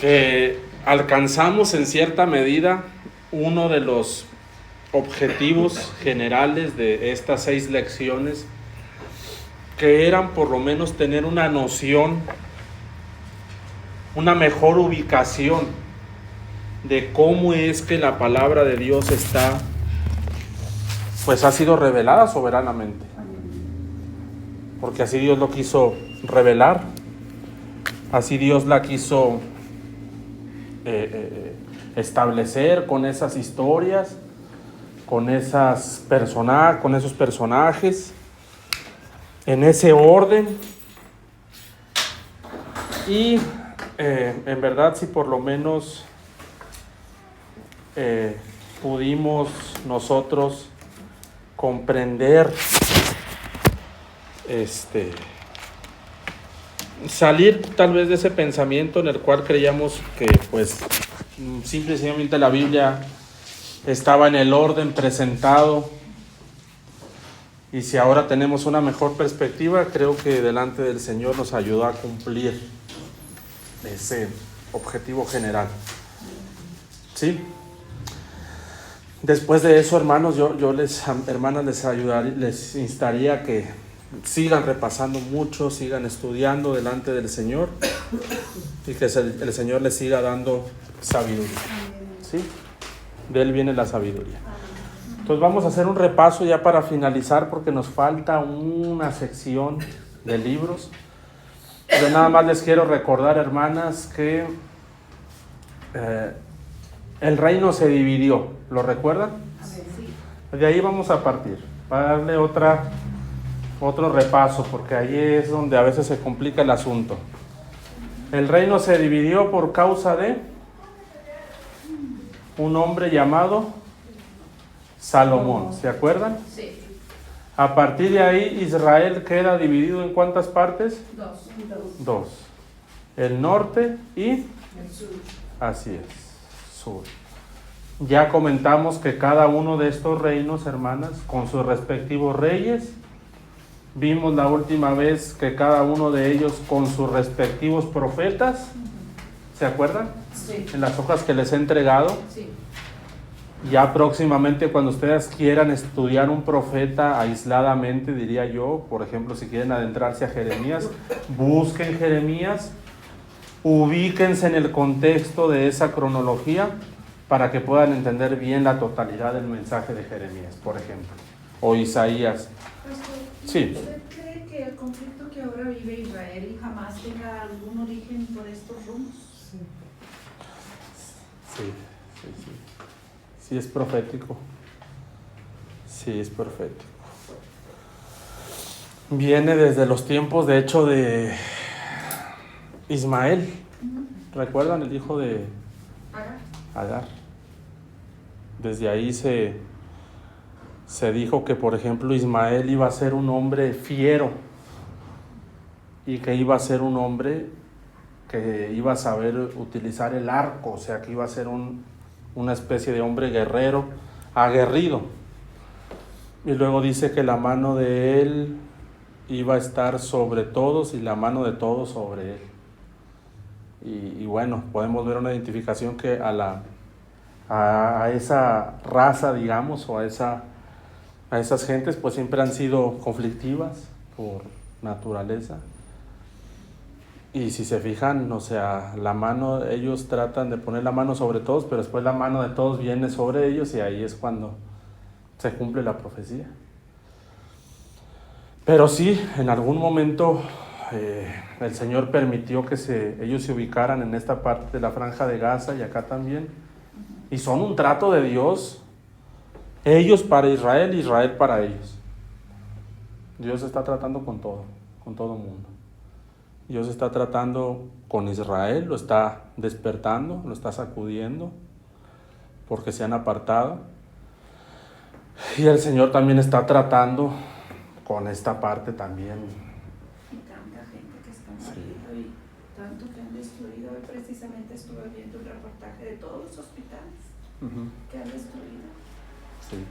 que alcanzamos en cierta medida uno de los objetivos generales de estas 6 lecciones, que eran por lo menos tener una noción, una mejor ubicación de cómo es que la palabra de Dios ha sido revelada soberanamente. Porque así Dios lo quiso revelar, así Dios la quiso establecer con esas historias, con esos personajes, en ese orden. Y en verdad, si por lo menos pudimos nosotros comprender, salir tal vez de ese pensamiento en el cual creíamos que pues simple y sencillamente la Biblia estaba en el orden presentado, y si ahora tenemos una mejor perspectiva, creo que delante del Señor nos ayudó a cumplir ese objetivo general. ¿Sí? Después de eso, hermanos, les instaría a que sigan repasando mucho, sigan estudiando delante del Señor, y que el Señor les siga dando sabiduría. ¿Sí? De Él viene la sabiduría. Entonces vamos a hacer un repaso ya para finalizar, porque nos falta una sección de libros. Yo nada más les quiero recordar, hermanas, que el reino se dividió. ¿Lo recuerdan? De ahí vamos a partir, para darle otro repaso, porque ahí es donde a veces se complica el asunto. El reino se dividió por causa de un hombre llamado Salomón. ¿Se acuerdan? Sí. A partir de ahí, Israel queda dividido ¿en cuántas partes? 2. El norte y el sur. Así es, sur. Ya comentamos que cada uno de estos reinos, hermanas, con sus respectivos reyes, vimos la última vez que cada uno de ellos con sus respectivos profetas, ¿se acuerdan? Sí. En las hojas que les he entregado. Sí. Ya próximamente, cuando ustedes quieran estudiar un profeta aisladamente, diría yo, por ejemplo, si quieren adentrarse a Jeremías, busquen Jeremías, ubíquense en el contexto de esa cronología para que puedan entender bien la totalidad del mensaje de Jeremías, por ejemplo, o Isaías. Sí. ¿Usted cree que el conflicto que ahora vive Israel jamás tenga algún origen por estos rumbos? Sí. Sí es profético. Sí es profético. Viene desde los tiempos, de hecho, de Ismael. ¿Recuerdan el hijo de Agar? Desde ahí se dijo que, por ejemplo, Ismael iba a ser un hombre fiero, y que iba a ser un hombre que iba a saber utilizar el arco, o sea, que iba a ser una especie de hombre guerrero, aguerrido. Y luego dice que la mano de él iba a estar sobre todos y la mano de todos sobre él. Y bueno, podemos ver una identificación que a esa raza, digamos, o a esas gentes, pues siempre han sido conflictivas por naturaleza. Y si se fijan, o sea, la mano, ellos tratan de poner la mano sobre todos, pero después la mano de todos viene sobre ellos, y ahí es cuando se cumple la profecía. Pero sí, en algún momento el Señor permitió que ellos se ubicaran en esta parte de la Franja de Gaza y acá también. Y son un trato de Dios, ellos para Israel, Israel para ellos. Dios está tratando con todo mundo. Dios está tratando con Israel, lo está despertando, lo está sacudiendo, porque se han apartado. Y el Señor también está tratando con esta parte también. Y tanta gente que está muriendo, y tanto que han destruido. Hoy precisamente estuve viendo un reportaje de todos los hospitales que han destruido. Sí.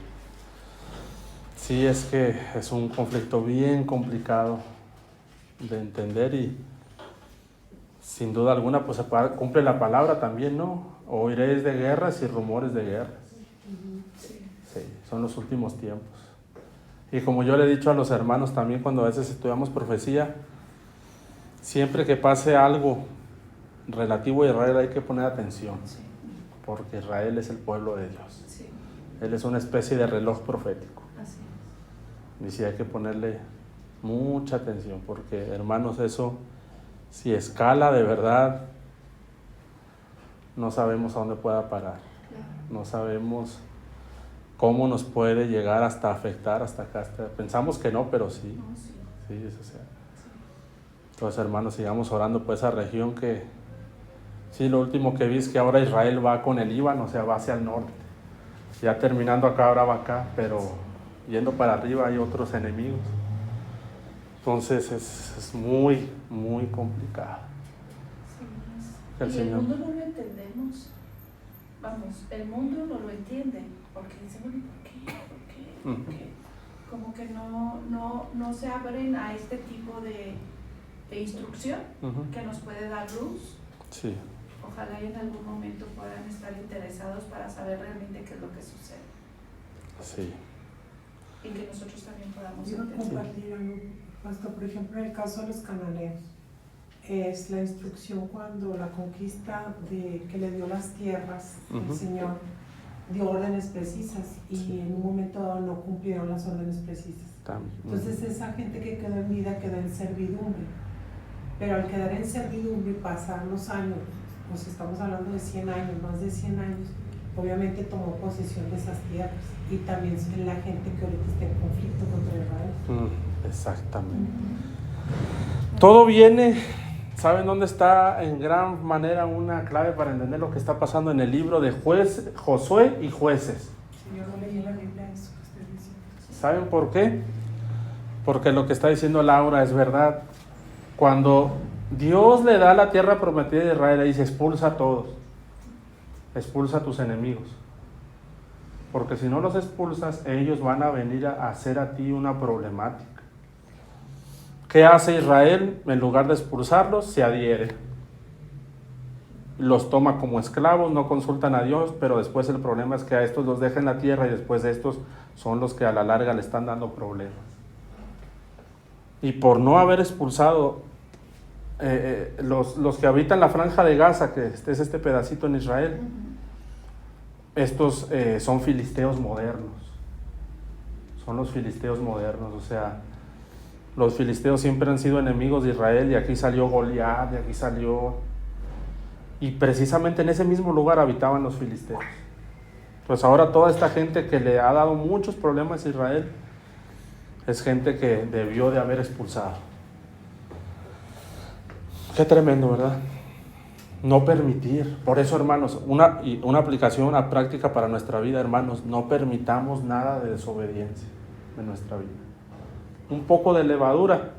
Sí, es que es un conflicto bien complicado de entender, y sin duda alguna, pues cumple la palabra también, ¿no? Oiréis de guerras y rumores de guerras. Sí, son los últimos tiempos. Y como yo le he dicho a los hermanos también cuando a veces estudiamos profecía, siempre que pase algo relativo a Israel hay que poner atención, porque Israel es el pueblo de Dios. Él es una especie de reloj profético. Y sí hay que ponerle mucha atención, porque hermanos, eso, si escala de verdad, no sabemos a dónde pueda parar. No sabemos cómo nos puede llegar hasta afectar hasta acá. Pensamos que no, pero sí. Sí, eso sea. Entonces, hermanos, sigamos orando por esa región que, sí, lo último que vi es que ahora Israel va con el Líbano, o sea, va hacia el norte. Ya terminando acá, ahora va acá, pero yendo para arriba hay otros enemigos. Entonces es muy, muy complicado. Sí, el mundo no lo entendemos. Vamos, el mundo no lo entiende, porque dice, bueno, ¿por qué? Como que no se abren a este tipo de instrucción que nos puede dar luz. Sí. Ojalá y en algún momento puedan estar interesados para saber realmente qué es lo que sucede. Sí. Y que nosotros también podamos Yo entender. compartir algo, Pastor, por ejemplo, en el caso de los cananeos, es la instrucción cuando la conquista de que le dio las tierras, el Señor dio órdenes precisas y en un momento dado no cumplieron las órdenes precisas. Entonces esa gente que quedó en vida quedó en servidumbre, pero al quedar en servidumbre y pasar los años, pues estamos hablando de 100 años, más de 100 años, obviamente tomó posesión de esas tierras y también es la gente que ahorita está en conflicto contra Israel. Exactamente. Todo viene, ¿saben dónde está en gran manera una clave para entender lo que está pasando en el libro de Josué y Jueces? Sí, yo no leí en la Biblia eso que estoy diciendo. ¿Saben por qué? Porque lo que está diciendo Laura es verdad. Cuando Dios le da la tierra prometida de Israel, le dice, expulsa a todos, expulsa a tus enemigos, porque si no los expulsas, ellos van a venir a hacer a ti una problemática. ¿Qué hace Israel? En lugar de expulsarlos, se adhiere, los toma como esclavos, no consultan a Dios, pero después el problema es que a estos los deja en la tierra y después estos son los que a la larga le están dando problemas. Y por no haber expulsado los que habitan la franja de Gaza, que es este pedacito en Israel, estos son filisteos modernos, son los filisteos modernos, o sea, los filisteos siempre han sido enemigos de Israel y aquí salió Goliat, y aquí salió, y precisamente en ese mismo lugar habitaban los filisteos. Pues ahora toda esta gente que le ha dado muchos problemas a Israel es gente que debió de haber expulsado. Qué tremendo, ¿verdad? No permitir. Por eso, hermanos, una aplicación, una práctica para nuestra vida, hermanos, no permitamos nada de desobediencia en nuestra vida. Un poco de levadura,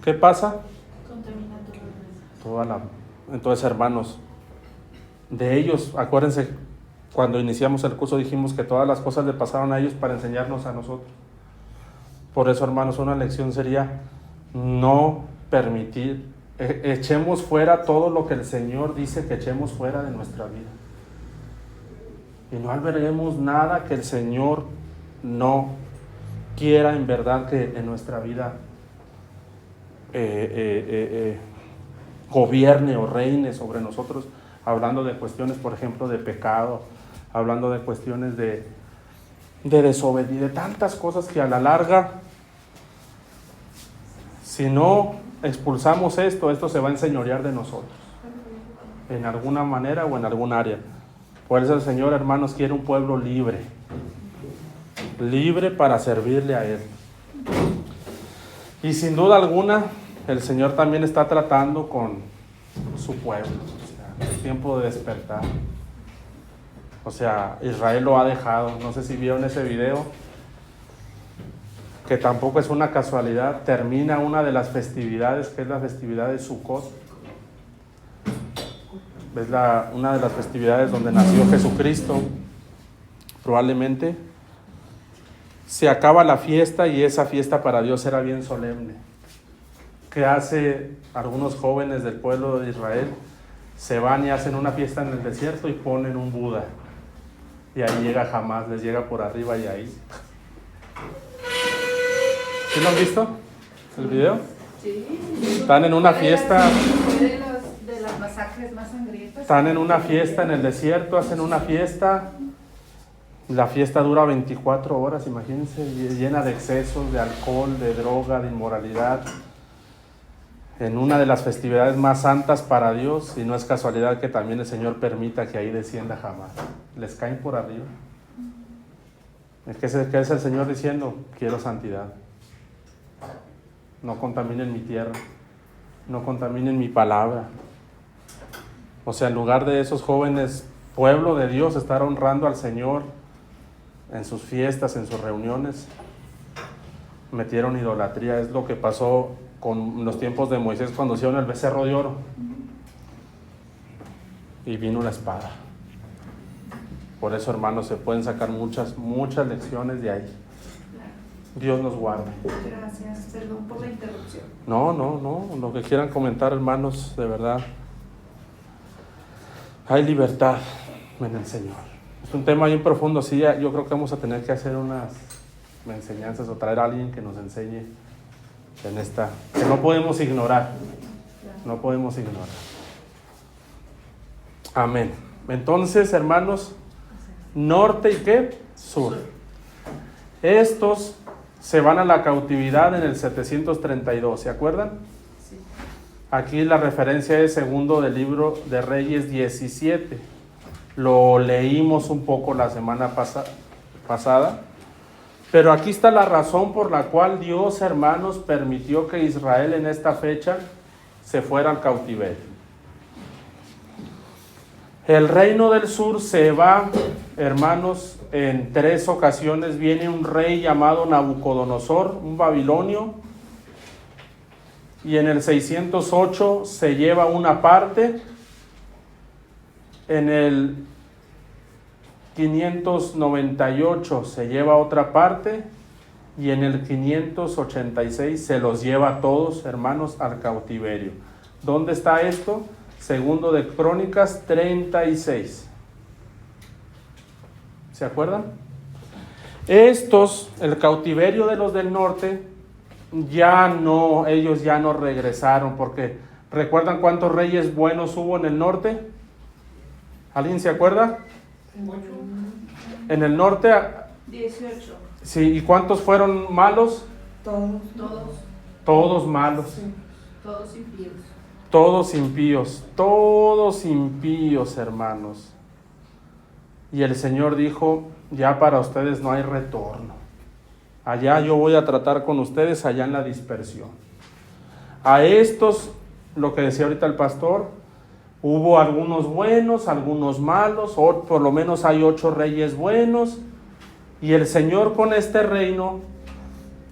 ¿qué pasa? Contamina Toda. Entonces, hermanos, de ellos, acuérdense, cuando iniciamos el curso dijimos que todas las cosas le pasaron a ellos para enseñarnos a nosotros. Por eso, hermanos, una lección sería no permitir, echemos fuera todo lo que el Señor dice que echemos fuera de nuestra vida. Y no alberguemos nada que el Señor no quiera en verdad que en nuestra vida gobierne o reine sobre nosotros, hablando de cuestiones, por ejemplo, de pecado, hablando de cuestiones de desobediencia, de tantas cosas que a la larga, si no expulsamos esto se va a enseñorear de nosotros, en alguna manera o en algún área. Por eso el Señor, hermanos, quiere un pueblo libre para servirle a Él. Y sin duda alguna, el Señor también está tratando con su pueblo. O sea, es tiempo de despertar. O sea, Israel lo ha dejado. No sé si vieron ese video, que tampoco es una casualidad. Termina una de las festividades, que es la festividad de Sukkot. Es una de las festividades donde nació Jesucristo, probablemente. Se acaba la fiesta y esa fiesta para Dios era bien solemne. ¿qué hace algunos jóvenes del pueblo de Israel? Se van y hacen una fiesta en el desierto y ponen un Buda. Y ahí llega Hamás, les llega por arriba y ahí. ¿Sí lo han visto? ¿El video? Sí. Están en una fiesta. Fue de las masacres más sangrientas. Están en una fiesta en el desierto, hacen una fiesta. La fiesta dura 24 horas, imagínense, llena de excesos, de alcohol, de droga, de inmoralidad. En una de las festividades más santas para Dios, y no es casualidad que también el Señor permita que ahí descienda Hamás. Les caen por arriba. ¿Qué es el Señor diciendo? Quiero santidad. No contaminen mi tierra, no contaminen mi palabra. O sea, en lugar de esos jóvenes, pueblo de Dios, estar honrando al Señor en sus fiestas, en sus reuniones, metieron idolatría. Es lo que pasó con los tiempos de Moisés cuando hicieron el becerro de oro. Y vino una espada. Por eso, hermanos, se pueden sacar muchas lecciones de ahí. Dios nos guarde. Gracias, perdón por la interrupción. No, lo que quieran comentar, hermanos, de verdad. Hay libertad en el Señor. Es un tema bien profundo, sí, yo creo que vamos a tener que hacer unas enseñanzas o traer a alguien que nos enseñe en esta, que no podemos ignorar. No podemos ignorar. Amén. Entonces, hermanos, norte y ¿qué? Sur. Estos se van a la cautividad en el 732, ¿se acuerdan? Sí. Aquí la referencia es segundo del libro de Reyes 17. Lo leímos un poco la semana pasada. Pero aquí está la razón por la cual Dios, hermanos, permitió que Israel en esta fecha se fuera al cautiverio. El reino del sur se va, hermanos, en 3 ocasiones. Viene un rey llamado Nabucodonosor, un babilonio, y en el 608 se lleva una parte. En el 598 se lleva otra parte, y en el 586 se los lleva a todos, hermanos, al cautiverio. ¿Dónde está esto? Segundo de Crónicas 36. ¿Se acuerdan? Estos, el cautiverio de los del norte, ellos ya no regresaron, porque ¿recuerdan cuántos reyes buenos hubo en el norte? ¿Alguien se acuerda? 8. En el norte, 18. sí, ¿y cuántos fueron malos? Todos. Todos malos. Sí. Todos impíos. Todos impíos, hermanos. Y el Señor dijo, ya para ustedes no hay retorno. Allá yo voy a tratar con ustedes, allá en la dispersión. A estos, lo que decía ahorita el pastor, hubo algunos buenos, algunos malos, o por lo menos hay 8 reyes buenos, y el Señor con este reino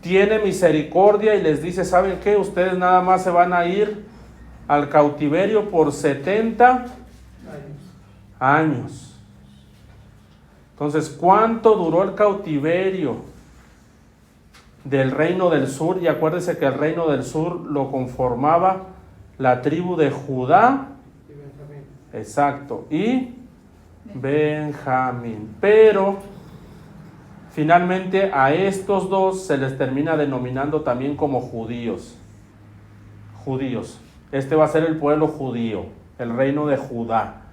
tiene misericordia y les dice, ¿saben qué? Ustedes nada más se van a ir al cautiverio por 70 años. Entonces, ¿cuánto duró el cautiverio del reino del sur? Y acuérdense que el reino del sur lo conformaba la tribu de Judá, exacto, y Benjamín. Pero finalmente a estos dos se les termina denominando también como judíos. Este va a ser el pueblo judío, el reino de Judá.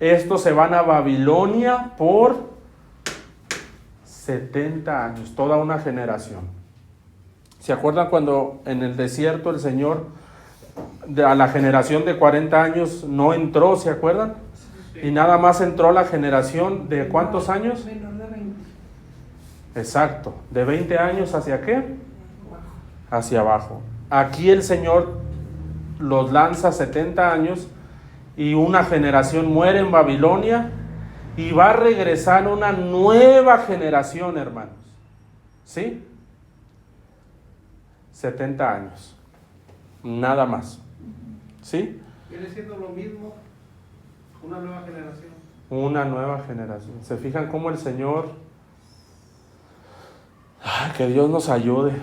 Estos se van a Babilonia por 70 años, toda una generación. ¿Se acuerdan cuando en el desierto el Señor a la generación de 40 años no entró? ¿Se acuerdan? Sí. Y nada más entró la generación de ¿cuántos años? Menor de 20. Exacto, de 20 años ¿hacia qué? Hacia abajo. Aquí el Señor los lanza 70 años y una generación muere en Babilonia y va a regresar una nueva generación, hermanos. ¿Sí? 70 años. Nada más. ¿Sí? Viene siendo lo mismo, una nueva generación. Una nueva generación. ¿Se fijan cómo el Señor... que Dios nos ayude.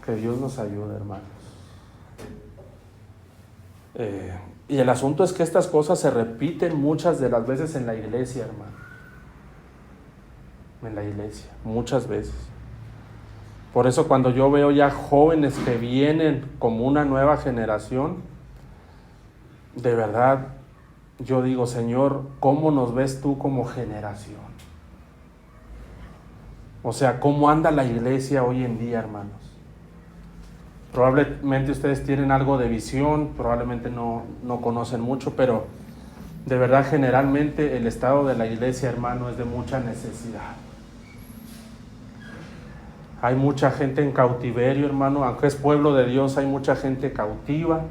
Que Dios nos ayude, hermanos. Y el asunto es que estas cosas se repiten muchas de las veces en la iglesia, hermano. En la iglesia, muchas veces. Por eso cuando yo veo ya jóvenes que vienen como una nueva generación, de verdad, yo digo, Señor, ¿cómo nos ves tú como generación? O sea, ¿cómo anda la iglesia hoy en día, hermanos? Probablemente ustedes tienen algo de visión, probablemente no conocen mucho, pero de verdad generalmente el estado de la iglesia, hermano, es de mucha necesidad. Hay mucha gente en cautiverio, hermano, aunque es pueblo de Dios, hay mucha gente cautiva,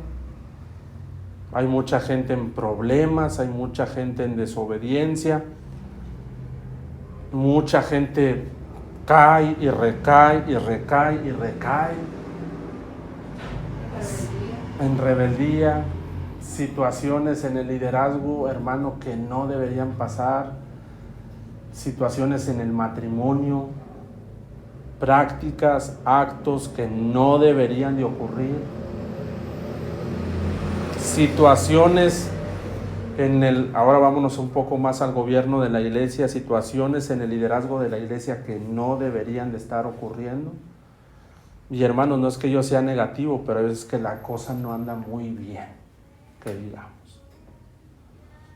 hay mucha gente en problemas, hay mucha gente en desobediencia, mucha gente cae y recae y recae y recae en rebeldía, situaciones en el liderazgo, hermano, que no deberían pasar, situaciones en el matrimonio, prácticas, actos que no deberían de ocurrir, situaciones ahora vámonos un poco más al gobierno de la iglesia, situaciones en el liderazgo de la iglesia que no deberían de estar ocurriendo. Y hermanos, no es que yo sea negativo, pero es que la cosa no anda muy bien, que digamos.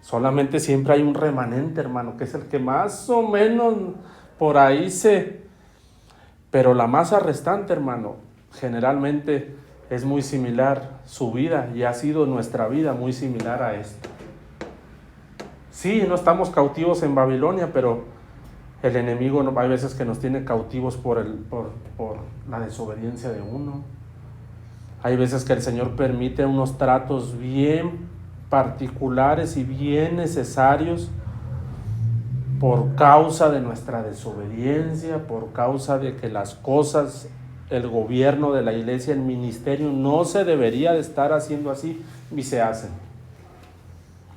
Solamente siempre hay un remanente, hermano, que es el que más o menos por ahí Pero la masa restante, hermano, generalmente es muy similar su vida y ha sido nuestra vida muy similar a esto. Sí, no estamos cautivos en Babilonia, pero el enemigo hay veces que nos tiene cautivos por la desobediencia de uno. Hay veces que el Señor permite unos tratos bien particulares y bien necesarios por causa de nuestra desobediencia, por causa de que las cosas, el gobierno de la iglesia, el ministerio, no se debería de estar haciendo así y se hacen.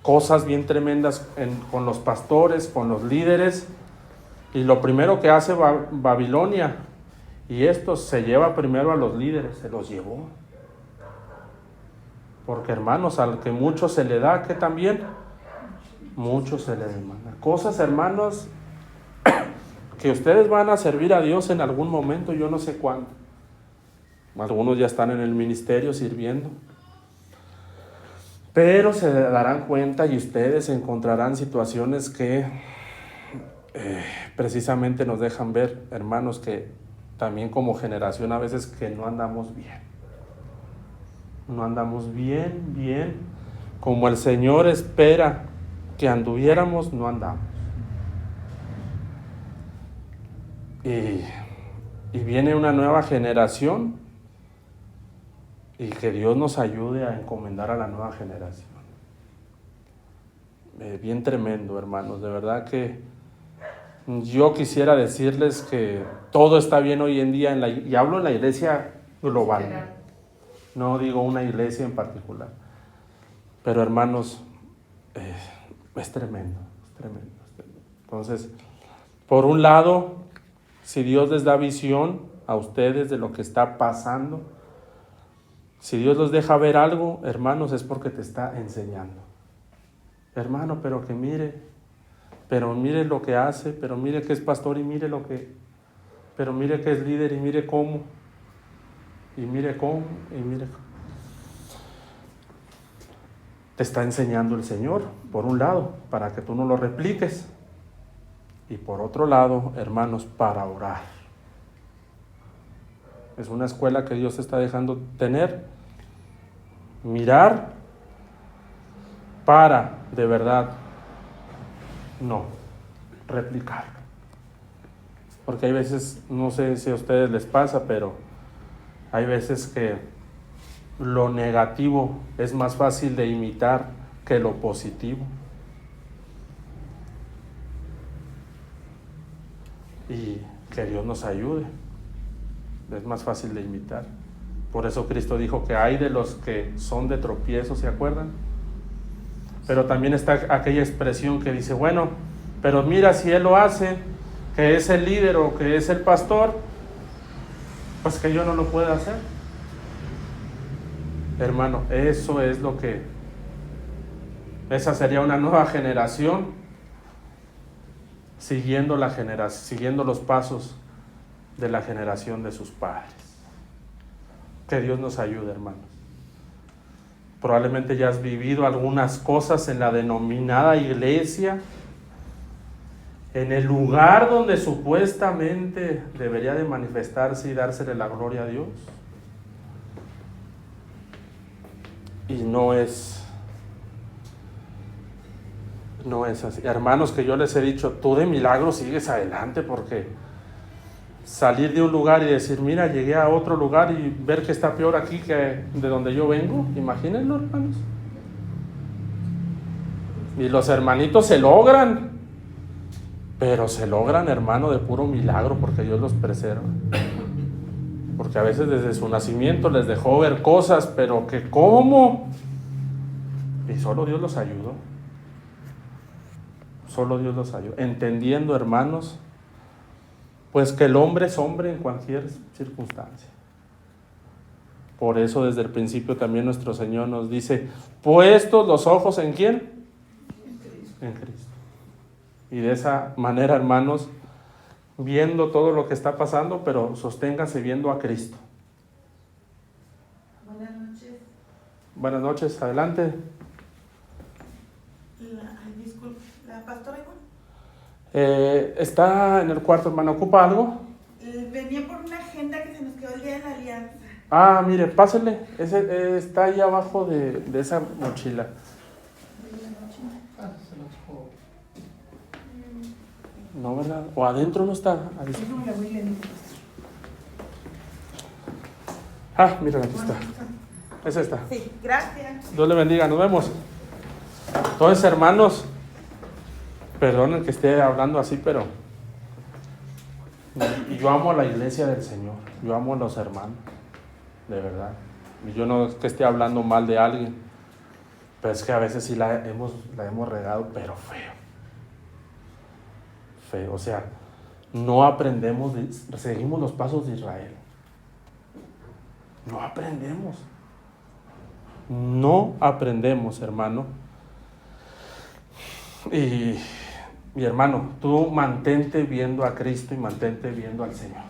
Cosas bien tremendas con los pastores, con los líderes, y lo primero que hace Babilonia, y esto se lleva primero a los líderes, se los llevó. Porque hermanos, al que mucho se le da, que también mucho se le demanda. Cosas, hermanos, que ustedes van a servir a Dios en algún momento, yo no sé cuándo. Algunos ya están en el ministerio sirviendo. Pero se darán cuenta y ustedes encontrarán situaciones que precisamente nos dejan ver, hermanos, que también como generación a veces que no andamos bien. No andamos bien, como el Señor espera que anduviéramos, no andamos. Y viene una nueva generación, y que Dios nos ayude a encomendar a la nueva generación. Bien tremendo, hermanos, de verdad que yo quisiera decirles que todo está bien hoy en día, y hablo en la iglesia global, no digo una iglesia en particular, pero hermanos, es tremendo. Entonces, por un lado, si Dios les da visión a ustedes de lo que está pasando, si Dios los deja ver algo, hermanos, es porque te está enseñando. Hermano, pero mire lo que hace, pero mire que es pastor y pero mire que es líder y mire cómo. Te está enseñando el Señor, por un lado, para que tú no lo repliques. Y por otro lado, hermanos, para orar. Es una escuela que Dios está dejando tener, mirar, para, de verdad, no replicar. Porque hay veces, no sé si a ustedes les pasa, pero hay veces que lo negativo es más fácil de imitar que lo positivo. Y que Dios nos ayude. Es más fácil de imitar. Por eso Cristo dijo que hay de los que son de tropiezo, ¿se acuerdan? Pero también está aquella expresión que dice, bueno, pero mira, si él lo hace, que es el líder o que es el pastor, pues que yo no lo puedo hacer. Hermano, eso es lo que... Esa sería una nueva generación siguiendo los pasos de la generación de sus padres. Que Dios nos ayude, hermanos. Probablemente ya has vivido algunas cosas en la denominada iglesia, en el lugar donde supuestamente debería de manifestarse y dársele la gloria a Dios. Y no es así. Hermanos, que yo les he dicho, tú de milagro sigues adelante, porque salir de un lugar y decir, mira, llegué a otro lugar y ver que está peor aquí que de donde yo vengo, imagínenlo, hermanos. Y los hermanitos se logran, pero se logran, hermano, de puro milagro, porque Dios los preserva. Porque a veces desde su nacimiento les dejó ver cosas, pero que ¿cómo? Y solo Dios los ayudó. Solo Dios los ayudó. Entendiendo, hermanos, pues que el hombre es hombre en cualquier circunstancia. Por eso desde el principio también nuestro Señor nos dice, puestos los ojos ¿en quién? En Cristo. Y de esa manera, hermanos, viendo todo lo que está pasando, pero sosténgase viendo a Cristo. Buenas noches. Buenas noches, adelante. Disculpe, ¿la pastora igual? Está en el cuarto, hermano. ¿Ocupa algo? Venía por una agenda que se nos quedó el día de la alianza. Ah, mire, pásele. Ese está ahí abajo de esa mochila. No, ¿verdad? O adentro no está. Ahí está. Ah, mira, aquí está. Es esta. Sí, gracias. Dios le bendiga, nos vemos. Entonces, hermanos, perdonen que esté hablando así, pero yo amo a la iglesia del Señor, yo amo a los hermanos, de verdad. Y yo no es que esté hablando mal de alguien, pero es que a veces sí la hemos regado, pero feo. Feo, o sea, no aprendemos, seguimos los pasos de Israel. No aprendemos, hermano. Y hermano, tú mantente viendo a Cristo y mantente viendo al Señor.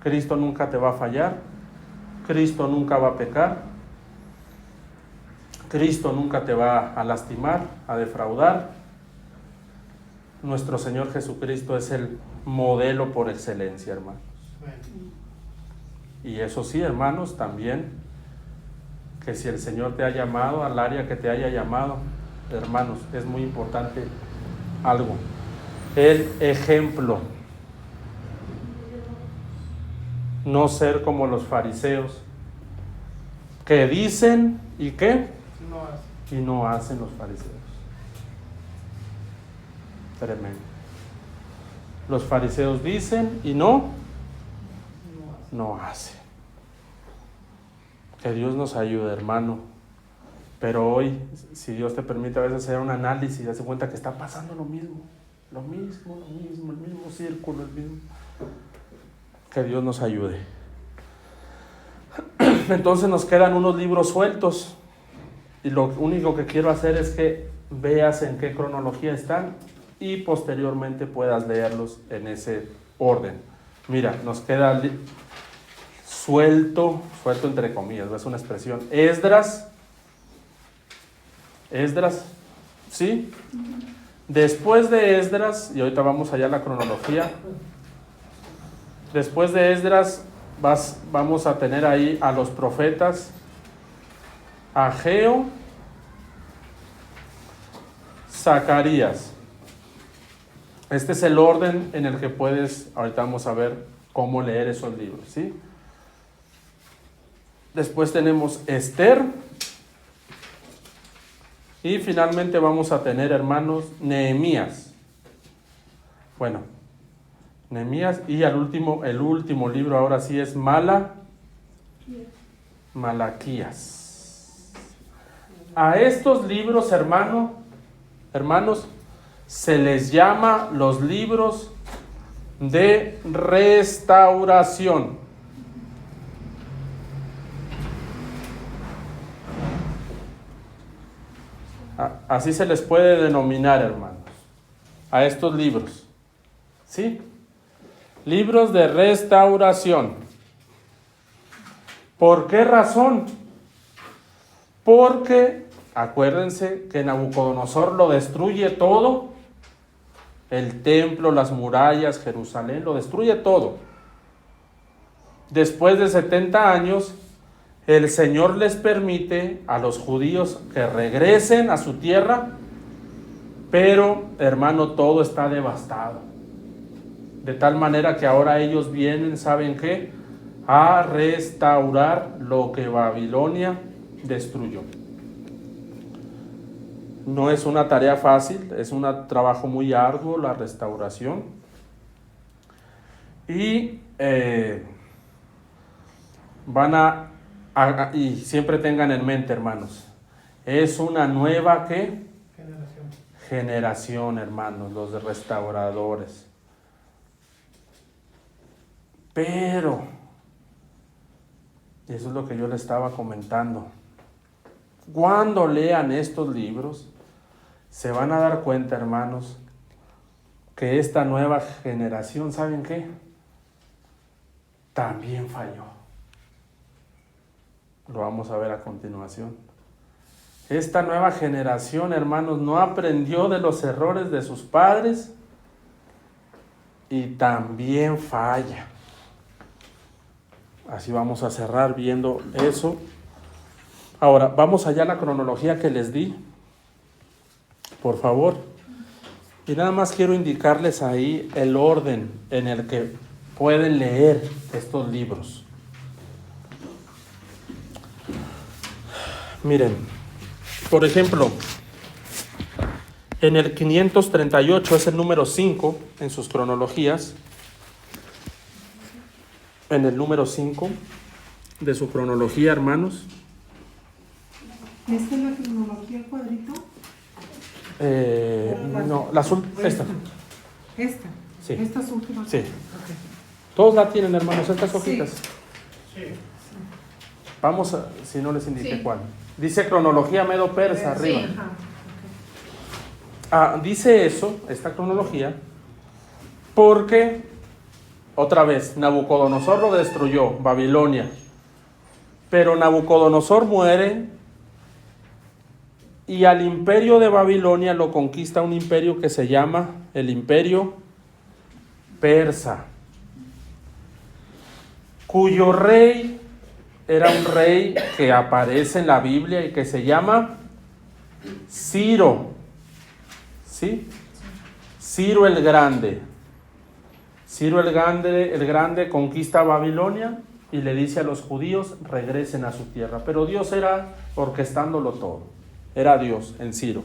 Cristo nunca te va a fallar. Cristo nunca va a pecar. Cristo nunca te va a lastimar, a defraudar. Nuestro Señor Jesucristo es el modelo por excelencia, hermanos. Y eso sí, hermanos, también, que si el Señor te ha llamado al área que te haya llamado, hermanos, es muy importante algo: el ejemplo. No ser como los fariseos, que dicen y qué, y no hacen los fariseos. Tremendo. Los fariseos dicen y no hacen. Que Dios nos ayude, hermano. Pero hoy, si Dios te permite a veces hacer un análisis y darse cuenta que está pasando lo mismo, el mismo círculo, el mismo. Que Dios nos ayude. Entonces nos quedan unos libros sueltos y lo único que quiero hacer es que veas en qué cronología están y posteriormente puedas leerlos en ese orden. Mira, nos queda suelto entre comillas, es una expresión. Esdras, ¿sí? Después de Esdras, y ahorita vamos allá a la cronología, después de Esdras vamos a tener ahí a los profetas Ageo, Zacarías. Este es el orden en el que puedes, ahorita vamos a ver cómo leer esos libros, ¿sí? Después tenemos Esther. Y finalmente vamos a tener, hermanos, Nehemías. Bueno, Nehemías, y el último libro ahora sí es Malaquías. A estos libros, hermanos, se les llama los libros de restauración. Así se les puede denominar, hermanos, a estos libros. ¿Sí? Libros de restauración. ¿Por qué razón? Porque acuérdense que Nabucodonosor lo destruye todo. El templo, las murallas, Jerusalén, lo destruye todo. Después de 70 años, el Señor les permite a los judíos que regresen a su tierra, pero, hermano, todo está devastado. De tal manera que ahora ellos vienen, ¿saben qué? A restaurar lo que Babilonia destruyó. No es una tarea fácil, es un trabajo muy arduo la restauración. Y y siempre tengan en mente, hermanos, es una nueva ¿qué? Generación, hermanos, los de restauradores. Pero, y eso es lo que yo le estaba comentando, cuando lean estos libros, se van a dar cuenta, hermanos, que esta nueva generación, ¿saben qué? También falló. Lo vamos a ver a continuación. Esta nueva generación, hermanos, no aprendió de los errores de sus padres y también falla. Así vamos a cerrar viendo eso. Ahora, vamos allá a la cronología que les di, por favor. Y nada más quiero indicarles ahí el orden en el que pueden leer estos libros. Miren, por ejemplo, en el 538 es el número 5 en sus cronologías. En el número 5 de su cronología, hermanos. ¿Esta es la cronología cuadrito? No, esta. ¿Esta? Sí. ¿Estas últimas? Sí. Okay. Todos la tienen, hermanos, estas hojitas. Sí. Vamos a, si no les indiqué Sí. cuál. Dice cronología medo-persa arriba. Sí. Ajá, Dice eso, esta cronología, porque, otra vez, Nabucodonosor lo destruyó, Babilonia. Pero Nabucodonosor muere y al imperio de Babilonia lo conquista un imperio que se llama el imperio persa, cuyo rey era un rey que aparece en la Biblia y que se llama Ciro. ¿Sí? Ciro el Grande. Ciro el Grande conquista Babilonia y le dice a los judíos, regresen a su tierra. Pero Dios era orquestándolo todo. Era Dios en Ciro.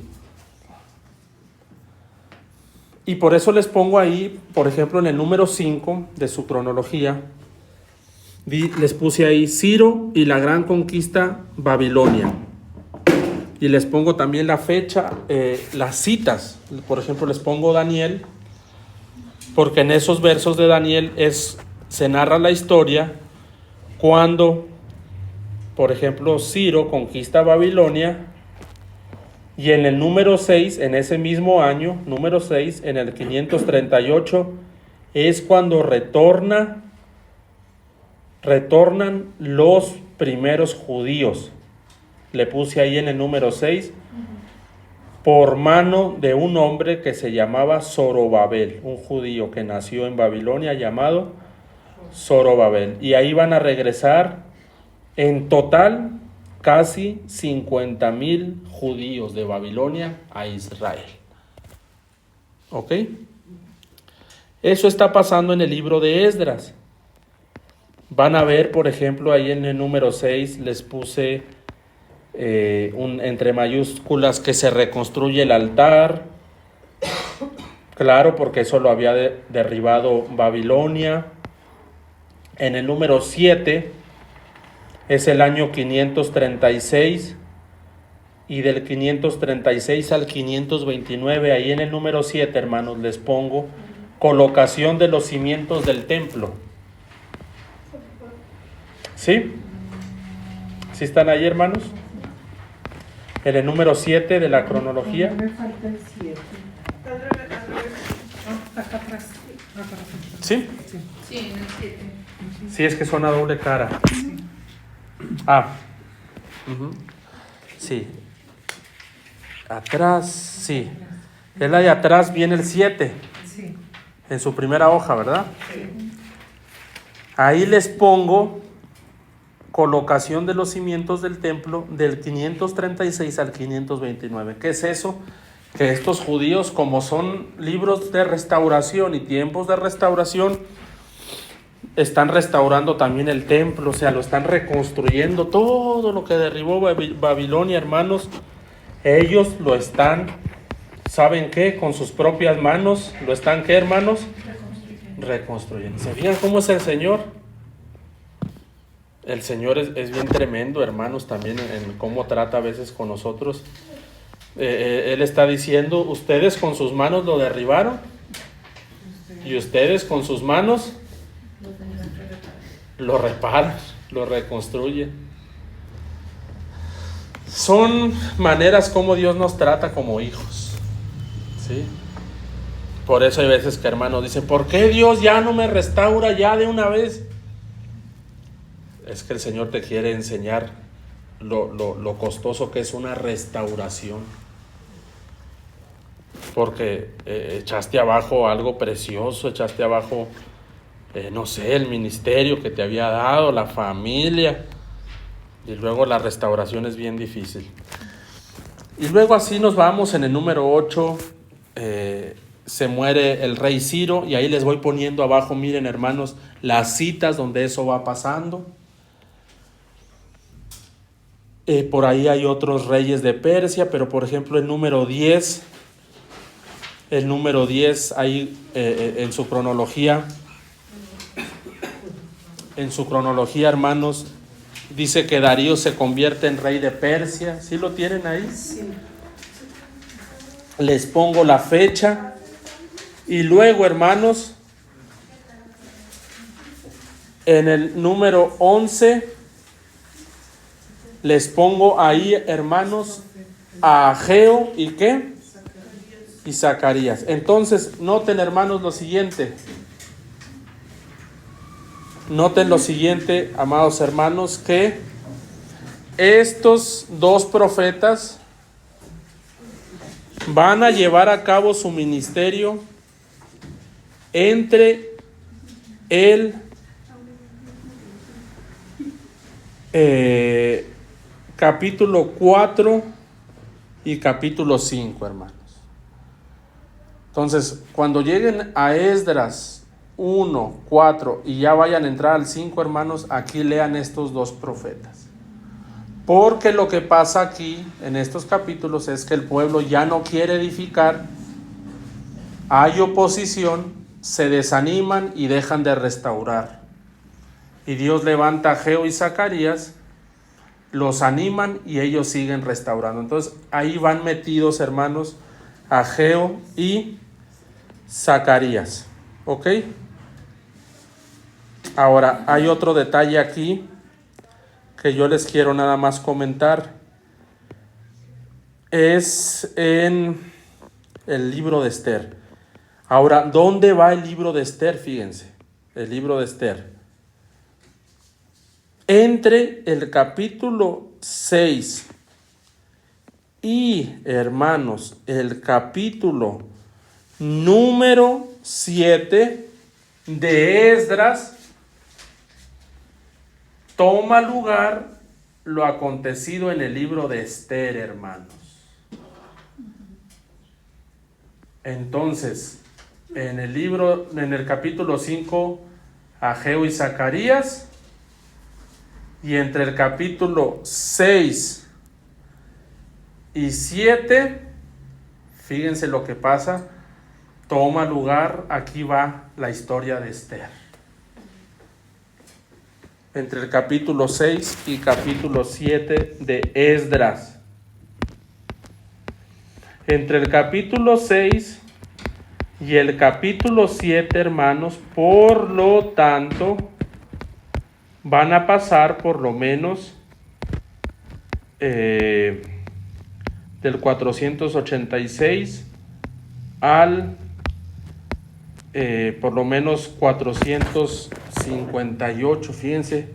Y por eso les pongo ahí, por ejemplo, en el número 5 de su cronología, les puse ahí Ciro y la gran conquista Babilonia. Y les pongo también la fecha, las citas. Por ejemplo, les pongo Daniel, porque en esos versos de Daniel se narra la historia cuando, por ejemplo, Ciro conquista Babilonia, y en el número 6, en ese mismo año, número 6, en el 538, es cuando retornan los primeros judíos. Le puse ahí en el número 6, por mano de un hombre que se llamaba Zorobabel, un judío que nació en Babilonia llamado Zorobabel. Y ahí van a regresar en total casi 50,000 judíos de Babilonia a Israel. ¿Ok? Eso está pasando en el libro de Esdras. Van a ver, por ejemplo, ahí en el número 6 les puse entre mayúsculas que se reconstruye el altar. Claro, porque eso lo había derribado Babilonia. En el número 7 es el año 536 y del 536 al 529, ahí en el número 7, hermanos, les pongo colocación de los cimientos del templo. ¿Sí? ¿Sí están ahí, hermanos? En el número 7 de la cronología. Me falta el 7. Al revés. Acá atrás. ¿Sí? Sí, en el 7. Sí, es que son a doble cara. Ah. Ujú. Sí. Atrás, sí. Es la de atrás, viene el 7. Sí. En su primera hoja, ¿verdad? Sí. Ahí les pongo colocación de los cimientos del templo del 536 al 529. ¿Qué es eso? Que estos judíos, como son libros de restauración y tiempos de restauración, están restaurando también el templo, o sea, lo están reconstruyendo. Todo lo que derribó Babilonia, hermanos, ellos lo están, ¿saben qué? Con sus propias manos, lo están, ¿qué, hermanos? Reconstruyendo. ¿Se fijan cómo es el Señor? El Señor es bien tremendo, hermanos, también en cómo trata a veces con nosotros. Él está diciendo, ustedes con sus manos lo derribaron y ustedes con sus manos lo reparan, lo reconstruyen. Son maneras como Dios nos trata como hijos, ¿sí? Por eso hay veces que hermanos dicen, ¿por qué Dios ya no me restaura ya de una vez? Es que el Señor te quiere enseñar lo costoso que es una restauración. Porque echaste abajo algo precioso, echaste abajo, no sé, el ministerio que te había dado, la familia. Y luego la restauración es bien difícil. Y luego así nos vamos en el número 8. Se muere el rey Ciro y ahí les voy poniendo abajo, miren hermanos, las citas donde eso va pasando. Por ahí hay otros reyes de Persia, pero por ejemplo el número 10 ahí en su cronología, hermanos, dice que Darío se convierte en rey de Persia. ¿Sí lo tienen ahí? Sí. Les pongo la fecha. Y luego, hermanos, en el número 11, les pongo ahí, hermanos, a Ageo y ¿qué? Y Zacarías. Entonces, noten, hermanos, lo siguiente. Noten lo siguiente, amados hermanos, que estos dos profetas van a llevar a cabo su ministerio entre el capítulo 4 y capítulo 5, hermanos. Entonces, cuando lleguen a Esdras 1, 4 y ya vayan a entrar al 5, hermanos, aquí lean estos dos profetas. Porque lo que pasa aquí en estos capítulos es que el pueblo ya no quiere edificar, hay oposición, se desaniman y dejan de restaurar. Y Dios levanta a Ageo y Zacarías, los animan y ellos siguen restaurando. Entonces ahí van metidos, hermanos, Ageo y Zacarías. ¿Ok? Ahora, hay otro detalle aquí que yo les quiero nada más comentar. Es en el libro de Esther. Ahora, ¿dónde va el libro de Esther? Fíjense, el libro de Esther. Entre el capítulo 6 y, hermanos, el capítulo número 7 de Esdras, toma lugar lo acontecido en el libro de Esther, hermanos. Entonces, en el capítulo 5, Ageo y Zacarías, y entre el capítulo 6 y 7, fíjense lo que pasa, toma lugar, aquí va la historia de Esther. Entre el capítulo 6 y capítulo 7 de Esdras. Entre el capítulo 6 y el capítulo 7, hermanos, por lo tanto, van a pasar por lo menos del 486 al por lo menos 458, fíjense,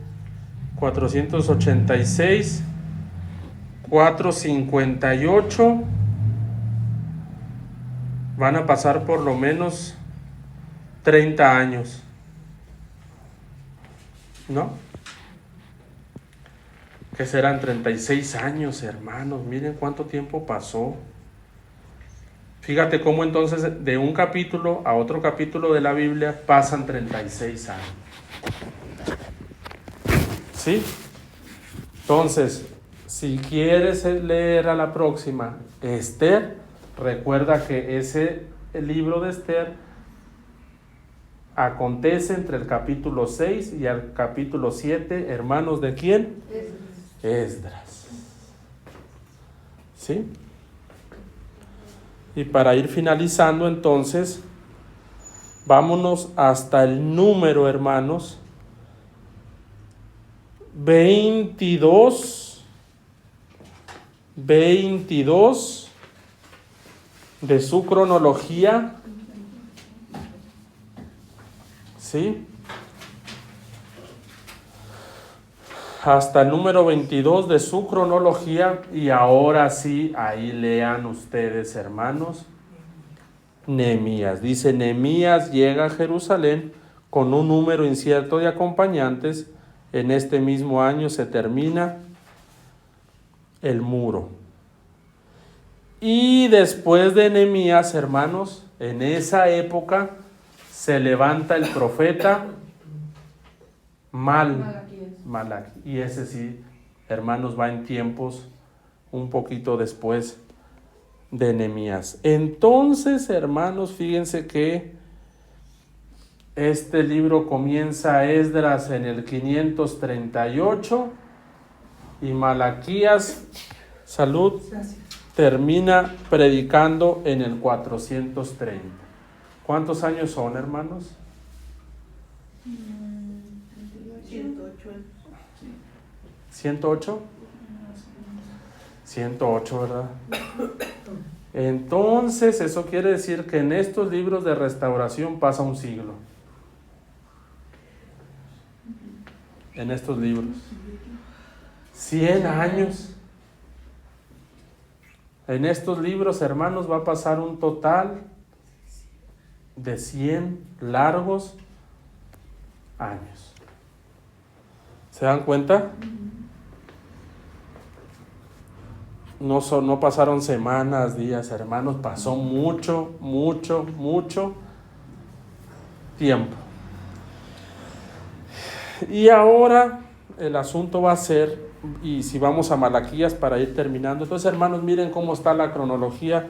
486, 458, van a pasar por lo menos 30 años, ¿no? Que serán 36 años, hermanos, miren cuánto tiempo pasó. Fíjate cómo entonces de un capítulo a otro capítulo de la Biblia pasan 36 años. ¿Sí? Entonces, si quieres leer a la próxima Esther, recuerda que ese libro de Esther acontece entre el capítulo 6 y el capítulo 7, hermanos, ¿de quién? Esdras. ¿Sí? Y para ir finalizando entonces, vámonos hasta el número, hermanos, 22 de su cronología, ¿sí? Hasta el número 22 de su cronología, y ahora sí, ahí lean ustedes, hermanos, Nehemías. Dice: Nehemías llega a Jerusalén con un número incierto de acompañantes. En este mismo año se termina el muro. Y después de Nehemías, hermanos, en esa época se levanta el profeta Malaquías. Y ese sí, hermanos, va en tiempos un poquito después de Nehemías. Entonces, hermanos, fíjense que este libro comienza Esdras en el 538 y Malaquías, salud, termina predicando en el 430. ¿Cuántos años son, hermanos? 108. 108, ¿verdad? Entonces, eso quiere decir que en estos libros de restauración pasa un siglo. En estos libros. 100 años. En estos libros, hermanos, va a pasar un total de 100 largos años. ¿Se dan cuenta? No pasaron semanas, días, hermanos, pasó mucho tiempo. Y ahora el asunto va a ser, y si vamos a Malaquías para ir terminando, entonces, hermanos, miren cómo está la cronología.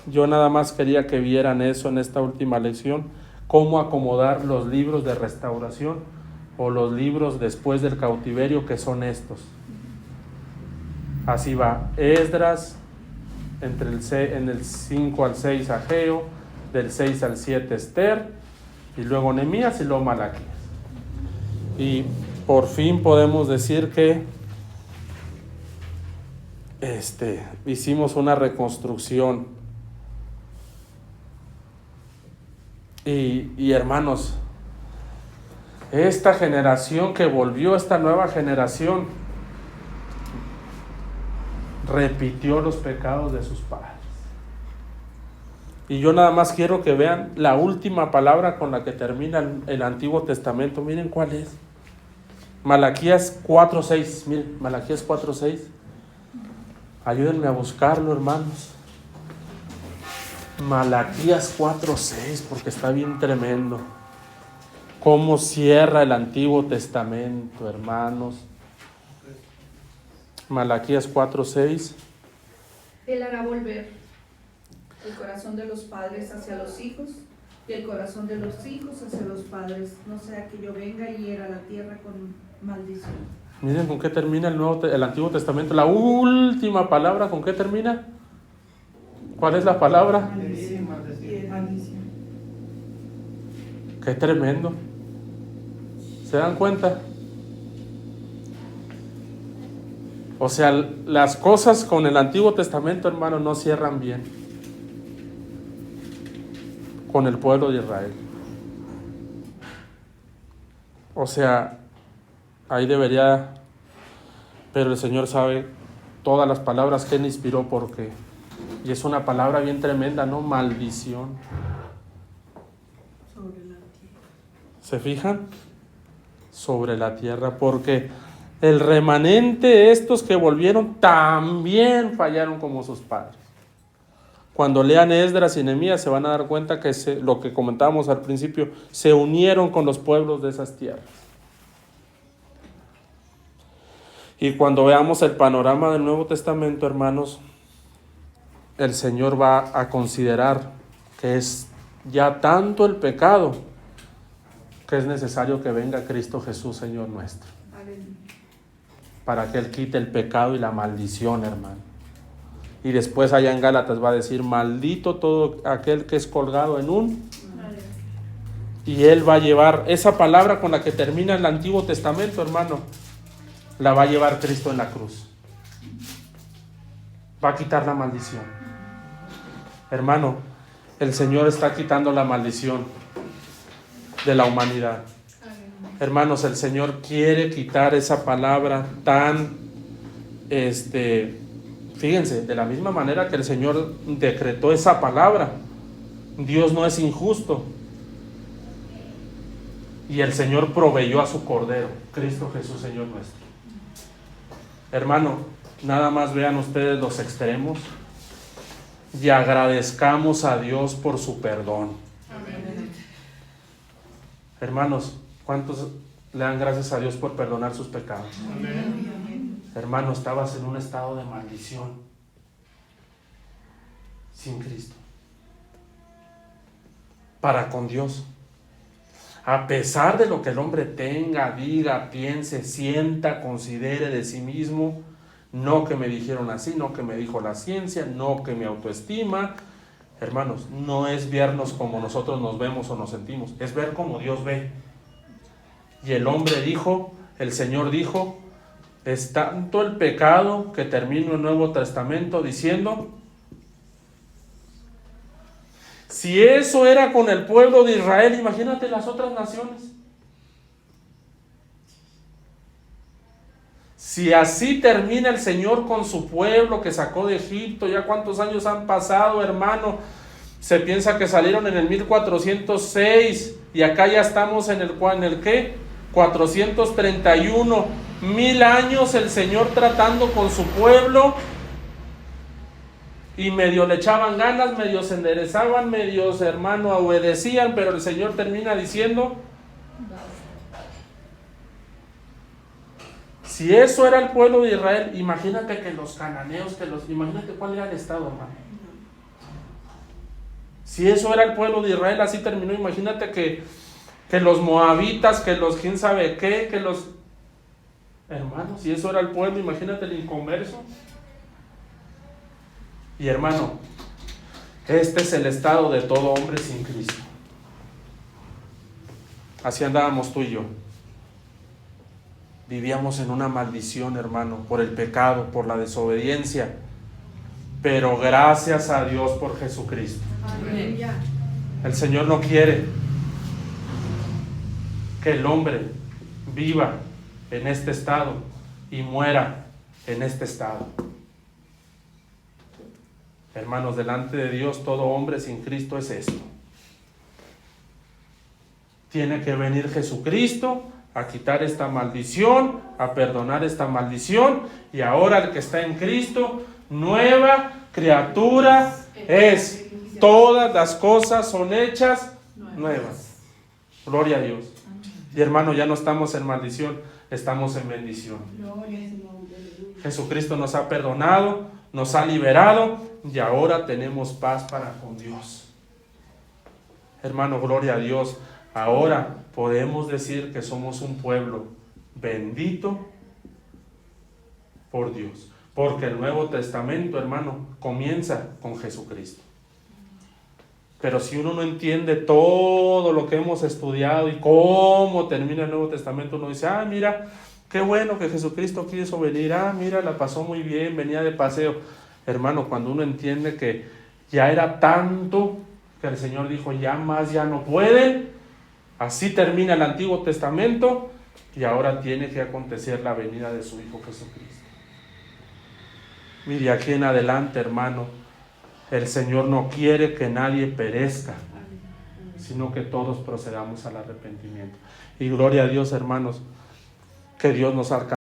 Yo nada más quería que vieran eso en esta última lección, cómo acomodar los libros de restauración o los libros después del cautiverio, que son estos. Así va: Esdras, en el 5 al 6 Ageo, del 6 al 7 Esther, y luego Nehemías y luego Malaquías. Y por fin podemos decir que hicimos una reconstrucción. Y hermanos, esta generación que volvió, esta nueva generación, repitió los pecados de sus padres. Y yo nada más quiero que vean la última palabra con la que termina el Antiguo Testamento. Miren cuál es. Malaquías 4:6. Miren, Malaquías 4:6. Ayúdenme a buscarlo, hermanos. Malaquías 4:6, porque está bien tremendo. Cómo cierra el Antiguo Testamento, hermanos. Malaquías 4:6. Él hará volver el corazón de los padres hacia los hijos y el corazón de los hijos hacia los padres, no sea que yo venga y hiera la tierra con maldición. Miren con qué termina el Antiguo Testamento. La última palabra, ¿con qué termina? ¿Cuál es la palabra? Maldición. Qué tremendo. ¿Se dan cuenta? O sea, las cosas con el Antiguo Testamento, hermano, no cierran bien con el pueblo de Israel. O sea, ahí debería, pero el Señor sabe todas las palabras que Él inspiró, porque, y es una palabra bien tremenda, ¿no? Maldición. Sobre la tierra. ¿Se fijan? Sobre la tierra, porque el remanente, estos que volvieron, también fallaron como sus padres. Cuando lean Esdras y Nehemías se van a dar cuenta que lo que comentábamos al principio, se unieron con los pueblos de esas tierras. Y cuando veamos el panorama del Nuevo Testamento, hermanos, el Señor va a considerar que es ya tanto el pecado que es necesario que venga Cristo Jesús, Señor nuestro, para que Él quite el pecado y la maldición, hermano. Y después allá en Gálatas va a decir, maldito todo aquel que es colgado en un... Y Él va a llevar esa palabra con la que termina el Antiguo Testamento, hermano, la va a llevar Cristo en la cruz. Va a quitar la maldición. Hermano, el Señor está quitando la maldición de la humanidad. Hermanos, el Señor quiere quitar esa palabra tan, fíjense, de la misma manera que el Señor decretó esa palabra. Dios no es injusto. Y el Señor proveyó a su Cordero, Cristo Jesús, Señor nuestro. Hermano, nada más vean ustedes los extremos y agradezcamos a Dios por su perdón. Amén. Hermanos, ¿cuántos le dan gracias a Dios por perdonar sus pecados? Amén. Hermano, estabas en un estado de maldición sin Cristo para con Dios. A pesar de lo que el hombre tenga, diga, piense, sienta, considere de sí mismo, no que me dijeron así, no que me dijo la ciencia, no que mi autoestima, hermanos, no es vernos como nosotros nos vemos o nos sentimos, es ver como Dios ve. Y el hombre dijo, el Señor dijo, es tanto el pecado que termino el Nuevo Testamento diciendo, si eso era con el pueblo de Israel, imagínate las otras naciones. Si así termina el Señor con su pueblo que sacó de Egipto, ya cuántos años han pasado, hermano. Se piensa que salieron en el 1406 y acá ya estamos en el ¿qué? 431. 1000 años el Señor tratando con su pueblo. Y medio le echaban ganas, medio se enderezaban, medio, hermano, obedecían, pero el Señor termina diciendo, si eso era el pueblo de Israel, imagínate que los cananeos, imagínate cuál era el estado, hermano. Si eso era el pueblo de Israel, así terminó, imagínate que los moabitas, que los quién sabe qué, que los... Hermano, si eso era el pueblo, imagínate el inconverso. Y hermano, este es el estado de todo hombre sin Cristo. Así andábamos tú y yo. Vivíamos en una maldición, hermano, por el pecado, por la desobediencia. Pero gracias a Dios por Jesucristo. Amén. El Señor no quiere que el hombre viva en este estado y muera en este estado. Hermanos, delante de Dios todo hombre sin Cristo es esto. Tiene que venir Jesucristo a quitar esta maldición, a perdonar esta maldición, y ahora el que está en Cristo, nueva criatura es. Todas las cosas son hechas nuevas. Gloria a Dios. Y hermano, ya no estamos en maldición, estamos en bendición. Jesucristo nos ha perdonado, nos ha liberado, y ahora tenemos paz para con Dios. Hermano, gloria a Dios. Ahora podemos decir que somos un pueblo bendito por Dios. Porque el Nuevo Testamento, hermano, comienza con Jesucristo. Pero si uno no entiende todo lo que hemos estudiado y cómo termina el Nuevo Testamento, uno dice, mira, Qué bueno que Jesucristo quiso venir. Ah, mira, la pasó muy bien, venía de paseo. Hermano, cuando uno entiende que ya era tanto que el Señor dijo, ya más, ya no puede. Así termina el Antiguo Testamento y ahora tiene que acontecer la venida de su Hijo Jesucristo. Mire, aquí en adelante, hermano, el Señor no quiere que nadie perezca, sino que todos procedamos al arrepentimiento. Y gloria a Dios, hermanos, que Dios nos alcance.